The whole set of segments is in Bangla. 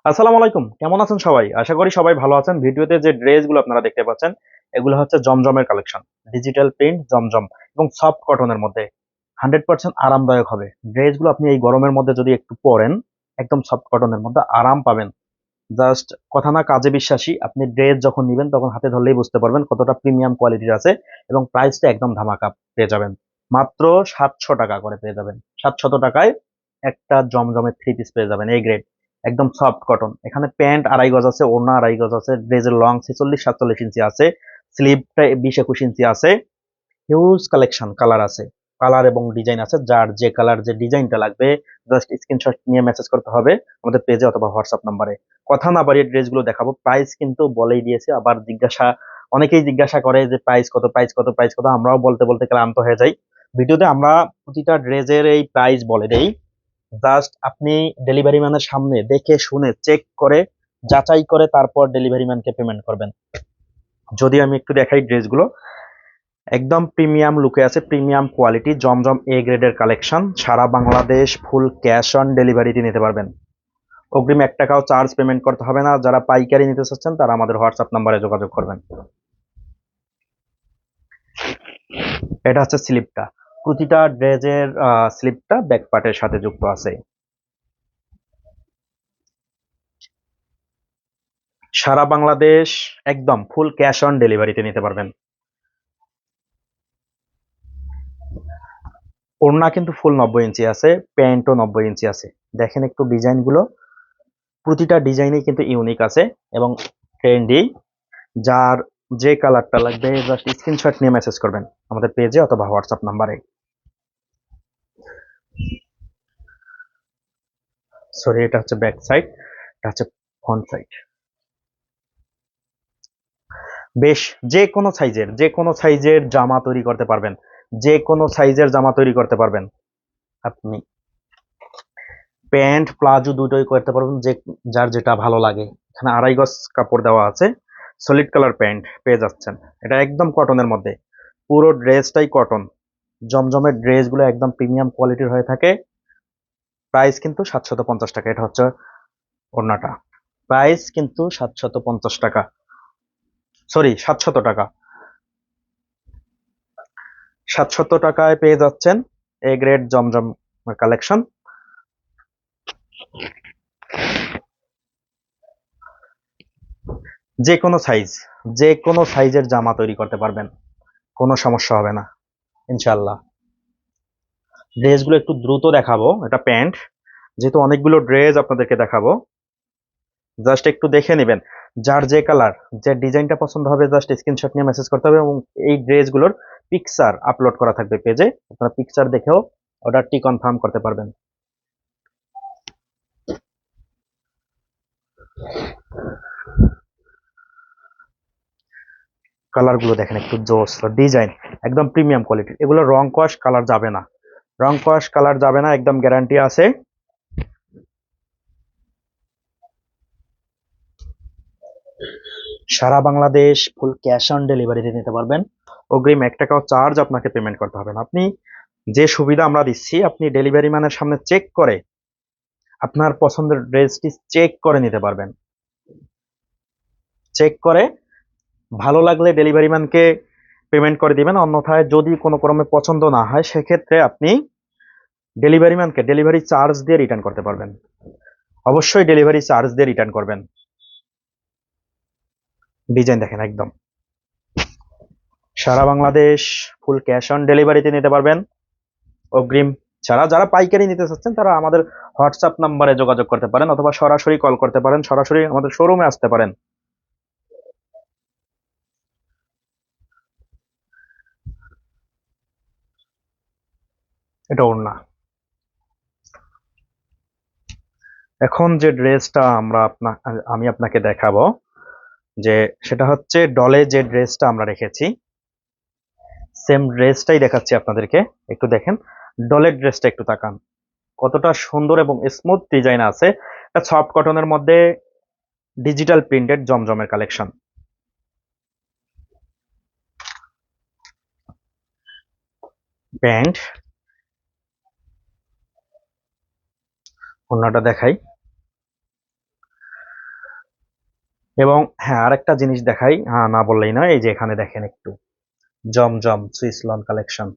আসসালামু আলাইকুম, কেমন আছেন সবাই? আশা করি সবাই ভালো আছেন। ভিডিওতে যে ড্রেসগুলো আপনারা দেখতে পাচ্ছেন, এগুলো হচ্ছে জমজমের কালেকশন। ডিজিটাল প্রিন্ট জমজম এবং সফট কটনের মধ্যে 100% আরামদায়ক হবে। ড্রেসগুলো আপনি এই গরমের মধ্যে যদি একটু পরেন, একদম সফট কটনের মধ্যে আরাম পাবেন। জাস্ট কথা না কাজে বিশ্বাসী। আপনি ড্রেস যখন নিবেন তখন হাতে ধরলেই বুঝতে পারবেন কতটা প্রিমিয়াম কোয়ালিটির আছে এবং প্রাইসটা একদম ধামাকা পেয়ে যাবেন। মাত্র 700 টাকা করে পেয়ে যাবেন। 700 টাকায় একটা জমজমের থ্রি পিস পেয়ে যাবেন, এই গ্রেড, একদম সফট কটন। এখানে প্যান্ট 2.5 গজ আছে, ওড়না 2.5 গজ আছে, ড্রেসের লং 46-47 ইঞ্চি আছে, স্লিভটা 20-21 ইঞ্চি আছে। হিউজ কালেকশন, কালার আছে, কালার এবং ডিজাইন আছে। যার যে কালার যে ডিজাইনটা লাগবে জাস্ট স্ক্রিনশট নিয়ে মেসেজ করতে হবে আমাদের পেজে অথবা হোয়াটসঅ্যাপ নাম্বারে। কথা না বাড়িয়ে ড্রেসগুলো দেখাবো। প্রাইস কিন্তু বলেই দিয়েছে, আবার অনেকেই জিজ্ঞাসা করে যে প্রাইস কত, প্রাইস কত, প্রাইস কত। আমরাও বলতে বলতে ক্লান্ত হয়ে যাই। ভিডিওতে আমরা প্রতিটা ড্রেসের এই প্রাইস বলে দেই। জাস্ট আপনি ডেলিভারি ম্যানের সামনে দেখে শুনে চেক করে যাচাই করে তারপর ডেলিভারি ম্যানকে পেমেন্ট করবেন। যদি আমি একটু দেখাই ড্রেসগুলো, একদম প্রিমিয়াম লুকে আছে, প্রিমিয়াম কোয়ালিটি জমজম এ গ্রেডের কালেকশন। সারা বাংলাদেশ ফুল ক্যাশ অন ডেলিভারিতে নিতে পারবেন। অগ্রিম 1 টাকাও চার্জ পেমেন্ট করতে হবে না। যারা পাইকারি নিতে চাচ্ছেন তারা আমাদের হোয়াটসঅ্যাপ নাম্বারে যোগাযোগ করবেন। এটা হচ্ছে স্লিপটা। প্রতিটা ড্রেসের স্লিপটা ব্যাক পার্টের সাথে যুক্ত আছে। সারা বাংলাদেশ একদম ফুল ক্যাশ অন ডেলিভারিতে নিতে পারবেন। ওড়না কিন্তু ফুল 90 ইঞ্চি আছে, প্যান্টও 90 ইঞ্চি আছে। দেখেন একটু ডিজাইনগুলো, প্রতিটা ডিজাইনই কিন্তু ইউনিক আছে এবং ট্রেন্ডি। যার যে কালারটা লাগবে জাস্ট স্ক্রিনশট নিয়ে মেসেজ করবেন আমাদের পেজে অথবা হোয়াটসঅ্যাপ নাম্বারে। সরি, এটা হচ্ছে ব্যাক সাইড, এটা হচ্ছে ফ্রন্ট সাইড। বেশ, যে কোনো সাইজের জামা তৈরি করতে পারবেন। যে কোনো সাইজের জামা তৈরি করতে পারবেন আপনি। প্যান্ট প্লাজো দুটোই করতে পারবেন, যে যার যেটা ভালো লাগে। এখানে 2.5 গজ কাপড় দেওয়া আছে, সলিড কালার প্যান্ট পেয়ে যাচ্ছেন। এটা একদম কটনের মধ্যে, পুরো ড্রেসটাই কটন। জমজমের ড্রেসগুলো একদম প্রিমিয়াম কোয়ালিটির হয়ে থাকে। প্রাইস কিন্তু 750 টাকা। এটা হচ্ছে ওড়নাটা। প্রাইস কিন্তু 750 টাকা, সরি 700 টাকা। 700 টাকায় পেয়ে যাচ্ছেন এ গ্রেড জমজম কালেকশন। যে কোনো সাইজ, যে কোনো সাইজের জামা তৈরি করতে পারবেন, কোনো সমস্যা হবে না ইনশাল্লাহ। ড্রেসগুলো একটু দ্রুত দেখাবো। এটা প্যান্ট, যেহেতু অনেকগুলো ড্রেস আপনাদেরকে দেখাবো, জাস্ট একটু দেখে নেবেন। যার যে কালার যে ডিজাইনটা পছন্দ হবে জাস্ট স্ক্রিনশট নিয়ে মেসেজ করতে হবে এবং এই ড্রেসগুলোর পিকচার আপলোড করা থাকবে পেজে। আপনারা পিকচার দেখেও অর্ডারটি কনফার্ম করতে পারবেন। কালার গুলো দেখেন, একটু জোস ডিজাইন, একদম প্রিমিয়াম কোয়ালিটি। এগুলো রং কস কালার যাবে না, রং কস কালার যাবে না, একদম গ্যারান্টি আছে। সারা বাংলাদেশ ফুল ক্যাশ অন ডেলিভারিতে নিতে পারবেন। অগ্রিম 1 টাকাও চার্জ আপনাকে পেমেন্ট করতে হবে না। আপনি যে সুবিধা আমরা দিচ্ছি, আপনি ডেলিভারি ম্যানের সামনে চেক করে আপনার পছন্দের ড্রেসটি চেক করে নিতে পারবেন। চেক করে ভালো লাগলে ডেলিভারি ম্যানকে পেমেন্ট করে দিবেন। অন্যথায় যদি কোনো ক্রমে পছন্দ না হয় সেক্ষেত্রে আপনি ডেলিভারি ম্যানকে ডেলিভারি চার্জ দিয়ে রিটার্ন করতে পারবেন। অবশ্যই ডেলিভারি চার্জ দিয়ে রিটার্ন করবেন। ডিজাইন দেখেন, একদম সারা বাংলাদেশ ফুল ক্যাশ অন ডেলিভারিতে নিতে পারবেন। অগ্রিম ছাড়া যারা পাইকারি নিতে চাচ্ছেন তারা আমাদের হোয়াটসঅ্যাপ নাম্বারে যোগাযোগ করতে পারেন অথবা সরাসরি কল করতে পারেন, সরাসরি আমাদের শোরুমে আসতে পারেন। এটা ওড়না। এখন যে ড্রেসটা আমি আপনাকে দেখাবো, যে সেটা হচ্ছে ডলে যে ড্রেসটা আমরা রেখেছি, সেম ড্রেসটাই দেখাচ্ছি আপনাদেরকে। একটু দেখেন ডলের ড্রেসটা, একটু তাকান কতটা সুন্দর এবং স্মুথ ডিজাইন আছে। এটা সফট কটনের মধ্যে ডিজিটাল প্রিন্টেড জমজমের কালেকশন। প্যান্ট, ওড়নাটা দেখাই। এবং হ্যাঁ, আরেকটা জিনিস দেখাই, না বললেই নয়, এই যে এখানে দেখেন একটু জমজম সুইস লন কালেকশন।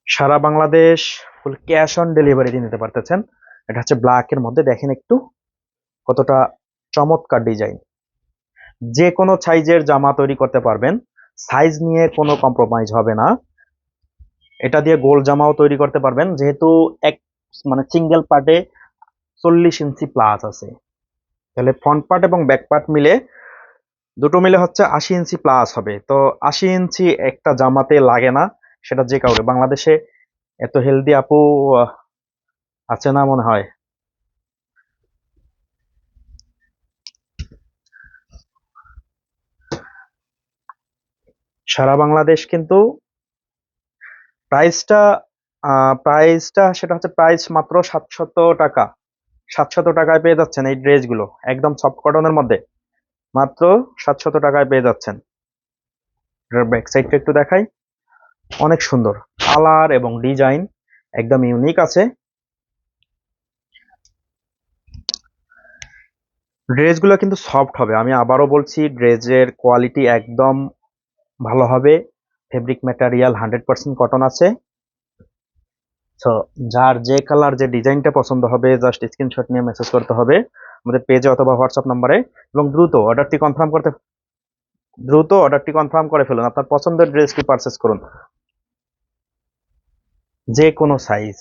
সারা বাংলাদেশ ফুল ক্যাশ অন ডেলিভারিতে নিতে পারতেছেন। এটা হচ্ছে ব্ল্যাক এর মধ্যে, দেখেন একটু কতটা চমৎকার ডিজাইন। যে কোনো সাইজের জামা তৈরি করতে পারবেন, সাইজ নিয়ে কোনো কম্প্রোমাইজ হবে না। এটা দিয়ে গোল জামাও তৈরি করতে পারবেন, যেহেতু এক মানে সিঙ্গেল পার্টে 40 ইঞ্চি প্লাস আছে, তাহলে ফ্রন্ট পার্ট এবং ব্যাক পার্ট মিলে দুটো মিলে হচ্ছে 80 ইঞ্চি প্লাস হবে। তো 80 ইঞ্চি একটা জামাতে লাগে না, সেটা যে কাউরে। বাংলাদেশে এত হেলদি আপু আহ, আছে না মনে হয়। সারা বাংলাদেশ কিন্তু প্রাইসটা প্রাইসটা সেটা হচ্ছে প্রাইস মাত্র 700 টাকা। 700 টাকায় পেয়ে যাচ্ছেন এই ড্রেসগুলো, একদম সফট কটনের মধ্যে মাত্র 700 টাকায় পেয়ে যাচ্ছেন। ব্যাক সাইডটা একটু দেখাই, অনেক সুন্দর কালার এবং ডিজাইন, একদম ইউনিক আছে। ড্রেসগুলো কিন্তু সফট হবে, আমি আবারও বলছি, ড্রেসের কোয়ালিটি একদম ভালো হবে। ফেব্রিক ম্যাটেরিয়াল 100% কটন আছে। সো যার যে কালার যে ডিজাইনটা পছন্দ হবে, জাস্ট স্ক্রিনশট নিয়ে মেসেজ করতে হবে আমাদের পেজে অথবা হোয়াটসঅ্যাপ নাম্বারে, এবং দ্রুত অর্ডারটি কনফার্ম করে ফেলুন। আপনার পছন্দের ড্রেসটি পারচেস করুন। যে কোনো সাইজ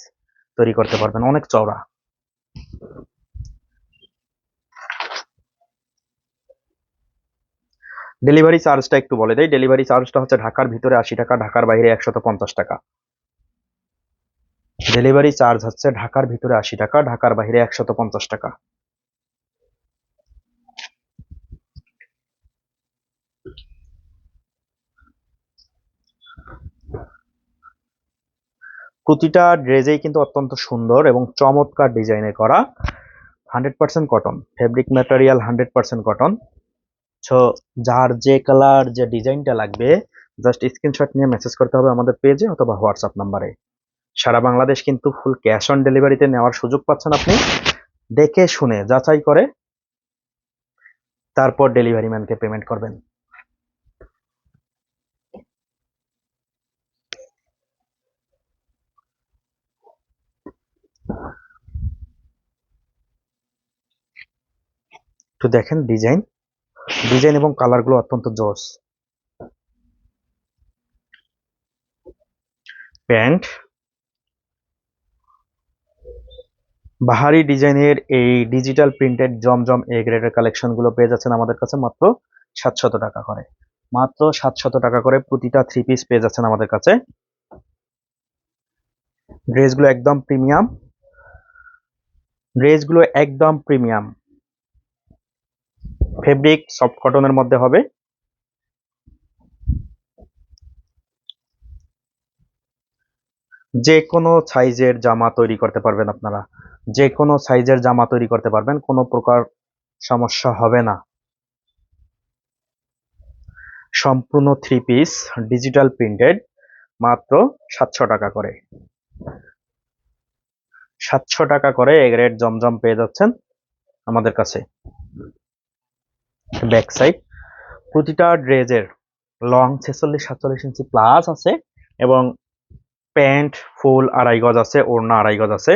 তৈরি করতে পারবেন, অনেক চওড়া। ডেলিভারি চার্জটা একটু বলে দেই। ডেলিভারি চার্জটা হচ্ছে ঢাকার ভিতরে 80 টাকা, ঢাকার বাইরে 150 টাকা। ডেলিভারি চার্জ হচ্ছে ঢাকার ভিতরে 80 টাকা, ঢাকার বাইরে 150 টাকা। প্রতিটা ড্রেসেই কিন্তু অত্যন্ত সুন্দর এবং চমৎকার ডিজাইনের করা। 100% cotton, fabric material 100% cotton. So যার যে কালার যে ডিজাইনটা লাগবে, জাস্ট স্ক্রিনশট নিয়ে মেসেজ করতে হবে আমাদের পেজে অথবা হোয়াটসঅ্যাপ নাম্বারে। সারা বাংলাদেশ কিন্তু ফুল ক্যাশ অন ডেলিভারিতে নেওয়ার সুযোগ পাচ্ছেন আপনি। দেখে শুনে যাচাই করে তারপর ডেলিভারি ম্যানকে পেমেন্ট করবেন। একটু দেখেন ডিজাইন, ডিজাইন এবং কালারগুলো অত্যন্ত জোস। প্যান্ট, বাহারি ডিজাইনের এই ডিজিটাল প্রিন্টেড জমজম এ গ্রেডের কালেকশন গুলো পেয়ে যাচ্ছেন আমাদের কাছে মাত্র 700 টাকা করে। মাত্র 700 টাকা করে প্রতিটা 3 পিস পেয়ে যাচ্ছেন আমাদের কাছে। ড্রেসগুলো একদম প্রিমিয়াম, ড্রেসগুলো একদম প্রিমিয়াম, ফেব্রিক সফট কটনের মধ্যে হবে। যে কোনো সাইজের জামা তৈরি করতে পারবেন আপনারা, যে কোনো সাইজের জামা তৈরি করতে পারবেন, কোনো প্রকার সমস্যা হবে না। সম্পূর্ণ 3 পিস ডিজিটাল প্রিন্টেড, মাত্র 700 টাকা করে। 700 টাকা করে এ গ্রেড জমজম পেয়ে যাচ্ছেন আমাদের কাছে। ব্যাক সাইড প্রতিটা ড্রেসের লং 46-47 ইঞ্চি প্লাস আছে, এবং প্যান্ট ফুল 2.5 গজ আছে, ওড়না 2.5 গজ আছে।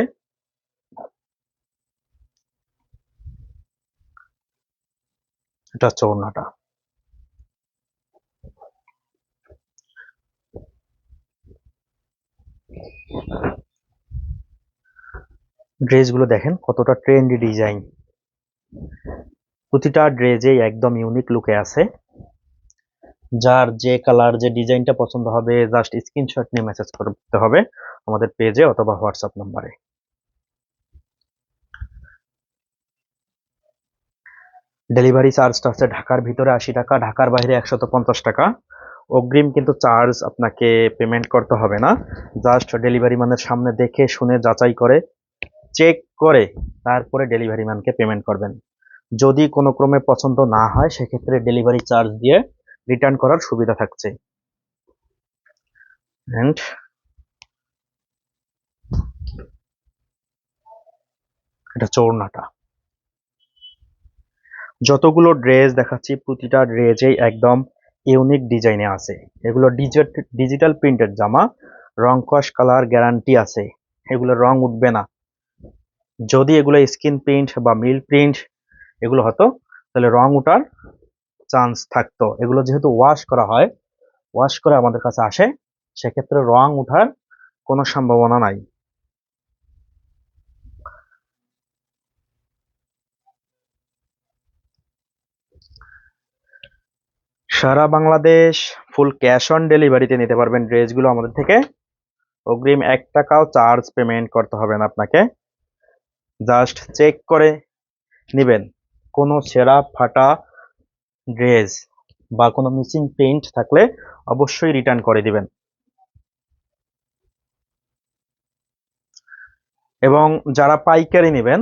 এটা হচ্ছে ওড়নাটা। ড্রেসগুলো দেখেন কতটা ট্রেন্ডি ডিজাইন, প্রতিটা ড্রেসেই একদম ইউনিক লুকে আছে। যার যে কালার যে ডিজাইনটা পছন্দ হবে, জাস্ট স্ক্রিনশট নিয়ে মেসেজ করতে হবে আমাদের পেজে অথবা হোয়াটসঅ্যাপ নাম্বারে। ডেলিভারি চার্জটা হচ্ছে ঢাকার ভিতরে 80 টাকা, ঢাকার বাইরে 150 টাকা। অগ্রিম কিন্তু চার্জ আপনাকে পেমেন্ট করতে হবে না, জাস্ট ডেলিভারি ম্যানের সামনে দেখে শুনে যাচাই করে চেক করে তারপরে ডেলিভারি ম্যানকে পেমেন্ট করবেন। যদি কোনো ক্রমে পছন্দ না হয়, সেক্ষেত্রে ডেলিভারি চার্জ দিয়ে রিটার্ন করার সুবিধা থাকছে। এন্ড এটা হচ্ছে ওড়নাটা। যতগুলো ড্রেস দেখাচ্ছি প্রতিটা ড্রেসেই একদম ইউনিক ডিজাইনে আছে। এগুলো ডিজিটাল প্রিন্টেড জামা, রং কস কালার গ্যারান্টি আছে, এগুলো রং উঠবে না। যদি এগুলো স্কিন প্রিন্ট বা মিল প্রিন্ট এগুলো হতো তাহলে রং উঠার চান্স থাকতো। এগুলো যেহেতু ওয়াশ করা হয়, ওয়াশ করে আমাদের কাছে আসে, সেক্ষেত্রে রং উঠার কোনো সম্ভাবনা নাই। সারা বাংলাদেশ ফুল ক্যাশ অন ডেলিভারিতে নিতে পারবেন ড্রেসগুলো আমাদের থেকে। অগ্রিম 1 টাকাও চার্জ পেমেন্ট করতে হবে না আপনাকে। জাস্ট চেক করে নিবেন। কোনো ছেঁড়া ফাটা ড্রেস বা কোনো মিসিং প্রিন্ট থাকলে অবশ্যই রিটার্ন করে দিবেন। এবং যারা পাইকারি নেবেন,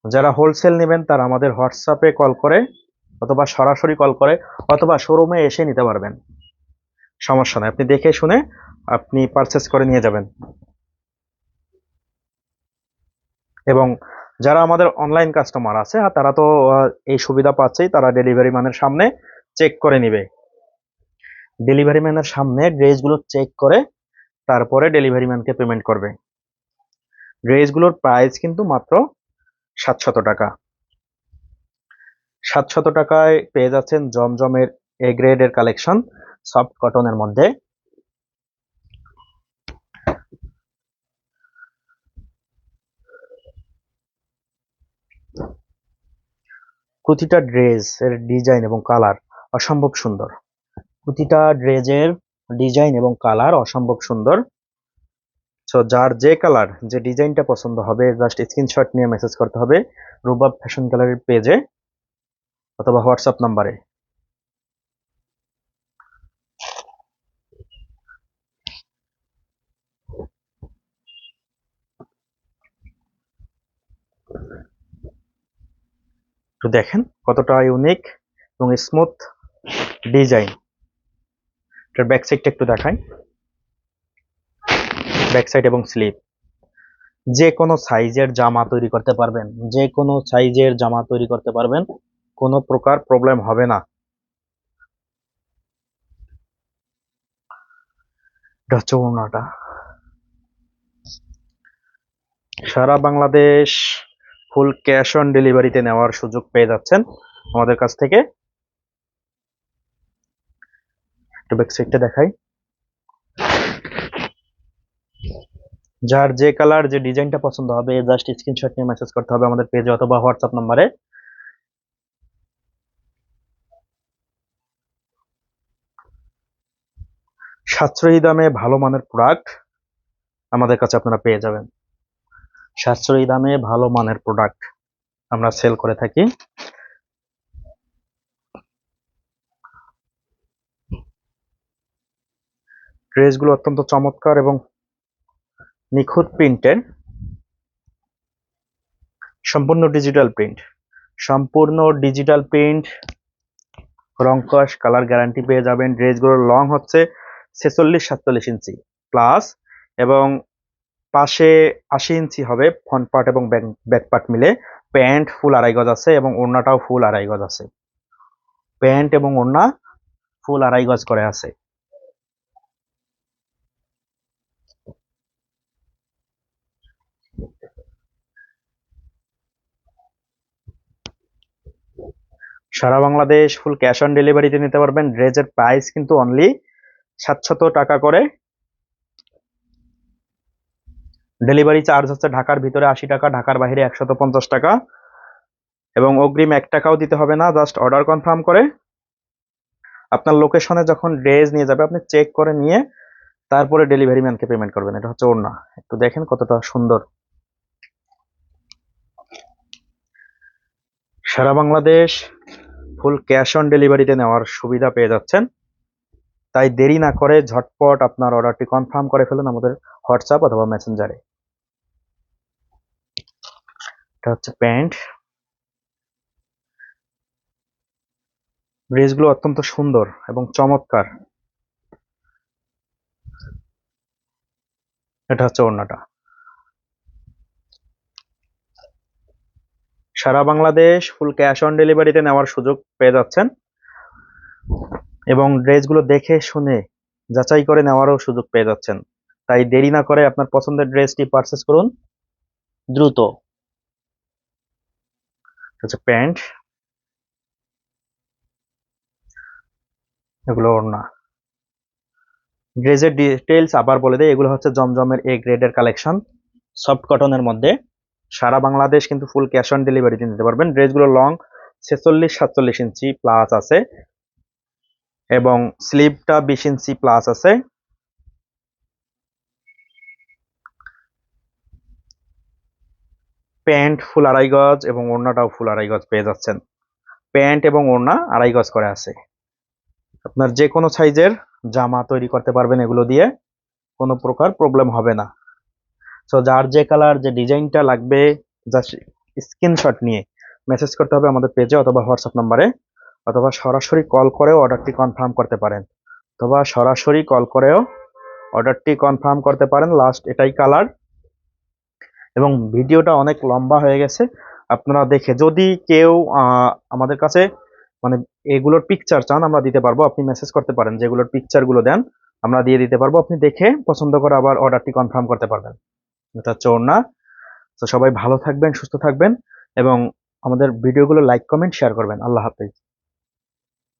যারা হোলসেল নেবেন, তারা আমাদের হোয়াটসঅ্যাপে কল করে অথবা সরাসরি কল করে অথবা শোরুমে এসে নিতে পারবেন। সমস্যা নেই, আপনি দেখে শুনে আপনি পারচেস করে নিয়ে যাবেন। এবং যারা আমাদের অনলাইন কাস্টমার আছে তারা তো এই সুবিধা পাচ্ছেই, তারা ডেলিভারি ম্যানের সামনে চেক করে নিবে। ডেলিভারি ম্যানের সামনে ড্রেসগুলো চেক করে তারপরে ডেলিভারি ম্যানকে পেমেন্ট করবে। ড্রেসগুলোর প্রাইস কিন্তু মাত্র 700 টাকা। 700 টাকায় পেয়ে যাচ্ছেন জমজমের এ গ্রেডের কালেকশন সফট কটনের মধ্যে। প্রতিটা ড্রেস এর ডিজাইন এবং কালার অসম্ভব সুন্দর। প্রতিটা ড্রেসের ডিজাইন এবং কালার অসম্ভব সুন্দর। সো যার যে কালার যে ডিজাইনটা পছন্দ হবে জাস্ট স্ক্রিনশট নিয়ে মেসেজ করতে হবে রুবাব ফ্যাশন গ্যালারির পেজে অথবা হোয়াটসঅ্যাপ নাম্বারে। একটু দেখেন কতটা ইউনিক এবং স্মুথ ডিজাইন। এটার ব্যাক সাইডটা একটু দেখাই। ব্যাক সাইড এবং স্লিভ যে কোনো সাইজের জামা তৈরি করতে পারবেন, যে কোনো সাইজের জামা তৈরি করতে পারবেন, কোনো প্রকার প্রবলেম হবে না। এটা হচ্ছে ওড়নাটা। সারা বাংলাদেশ ফুল ক্যাশ অন ডেলিভারিতে নেওয়ার সুযোগ পেয়ে যাচ্ছেন আমাদের কাছ থেকে। একটু ব্যাক সাইডটা দেখাই। যার যে কালার যে ডিজাইনটা পছন্দ হবে জাস্ট স্ক্রিনশট নিয়ে মেসেজ করতে হবে আমাদের পেজে অথবা হোয়াটসঅ্যাপ নাম্বারে। সাশ্রয়ী দামে ভালো মানের প্রোডাক্ট আমাদের কাছে আপনারা পেয়ে যাবেন। সাশ্রয়ী দামে ভালো মানের প্রোডাক্ট আমরা সেল করে থাকি। ড্রেসগুলো অত্যন্ত চমৎকার এবং নিখুঁত প্রিন্টের, সম্পূর্ণ ডিজিটাল প্রিন্ট। সম্পূর্ণ ডিজিটাল প্রিন্ট, রং কস কালার গ্যারান্টি পেয়ে যাবেন। ড্রেসগুলোর লং হচ্ছে 46-47 ইঞ্চি প্লাস এবং পাশে 80 ইঞ্চি হবে ফ্রন্ট পার্ট এবং ব্যাক পার্ট মিলে। প্যান্ট ফুল 2.5 গজ আছে এবং ওড়নাটাও ফুল 2.5 গজ আছে। প্যান্ট এবং ওড়না ফুল 2.5 গজ করে আছে। সারা বাংলাদেশ ফুল ক্যাশ অন ডেলিভারিতে নিতে পারবেন। ড্রেসের প্রাইস কিন্তু অনলি 700 টাকা করে। ডেলিভারি চার্জ হচ্ছে ঢাকার ভিতরে 80 টাকা, ঢাকার বাইরে 150 টাকা এবং অগ্রিম 1 টাকাও দিতে হবে না। জাস্ট অর্ডার কনফার্ম করে আপনার লোকেশনে যখন ড্রেস নিয়ে যাবে আপনি চেক করে নিয়ে তারপরে ডেলিভারি ম্যানকে পেমেন্ট করবেন। এটা হচ্ছে ওড়না। একটু দেখেন কতটা সুন্দর। সারা বাংলাদেশ ফুল ক্যাশ অন ডেলিভারিতে নেওয়ার সুবিধা পেয়ে যাচ্ছেন। তাই দেরি না করে ঝটপট আপনার অর্ডারটি কনফার্ম করে ফেলুন আমাদের হোয়াটসঅ্যাপ অথবা মেসেঞ্জারে। এটা হচ্ছে প্যান্ট। ড্রেসগুলো অত্যন্ত সুন্দর এবং চমৎকার। এটা হচ্ছে ওড়নাটা। সারা বাংলাদেশ ফুল ক্যাশ অন ডেলিভারিতে নেওয়ার সুযোগ পেয়ে যাচ্ছেন এবং ড্রেসগুলো দেখে শুনে যাচাই করে নেওয়ারও সুযোগ পেয়ে যাচ্ছেন। তাই দেরি না করে আপনার পছন্দের ড্রেসটি পারচেস করুন দ্রুত। হচ্ছে প্যান্ট, এগুলো ওড়না। ড্রেসের ডিটেলস আবার বলে দেয়, এগুলো হচ্ছে জমজমের এ গ্রেডের কালেকশন, সফট কটনের মধ্যে। সারা বাংলাদেশ কিন্তু ফুল ক্যাশ অন ডেলিভারিতে নিতে পারবেন। ড্রেসগুলো লং 46-47 ইঞ্চি প্লাস আছে এবং স্লিভটা 20 ইঞ্চি প্লাস আছে। প্যান্ট ফুল 2.5 গজ এবং ওড়নাটাও ফুল 2.5 গজ পেয়ে যাচ্ছেন। প্যান্ট এবং ওড়না 2.5 গজ করে আছে। আপনার যে কোনো সাইজের জামা তৈরি করতে পারবেন এগুলো দিয়ে, কোনো প্রকার প্রবলেম হবে না। সো যার যে কালার যে ডিজাইনটা লাগবে জাস্ট স্ক্রিনশট নিয়ে মেসেজ করতে হবে আমাদের পেজে অথবা হোয়াটসঅ্যাপ নাম্বারে, অথবা সরাসরি কল করেও অর্ডারটি কনফার্ম করতে পারেন, লাস্ট এটাই কালার। এবং ভিডিওটা অনেক লম্বা হয়ে গেছে, আপনারা দেখে যদি কেউ আমাদের কাছে মানে এগুলোর পিকচার চান আমরা দিতে পারবো, আপনি মেসেজ করতে পারেন, যেগুলোর পিকচারগুলো দেন আমরা দিয়ে দিতে পারবো, আপনি দেখে পছন্দ করে আবার অর্ডারটি কনফার্ম করতে পারবেন। এটা হচ্ছে ওড়না। তো সবাই ভালো থাকবেন, সুস্থ থাকবেন এবং আমাদের ভিডিওগুলো লাইক কমেন্ট শেয়ার করবেন। আল্লাহ হাফেজ।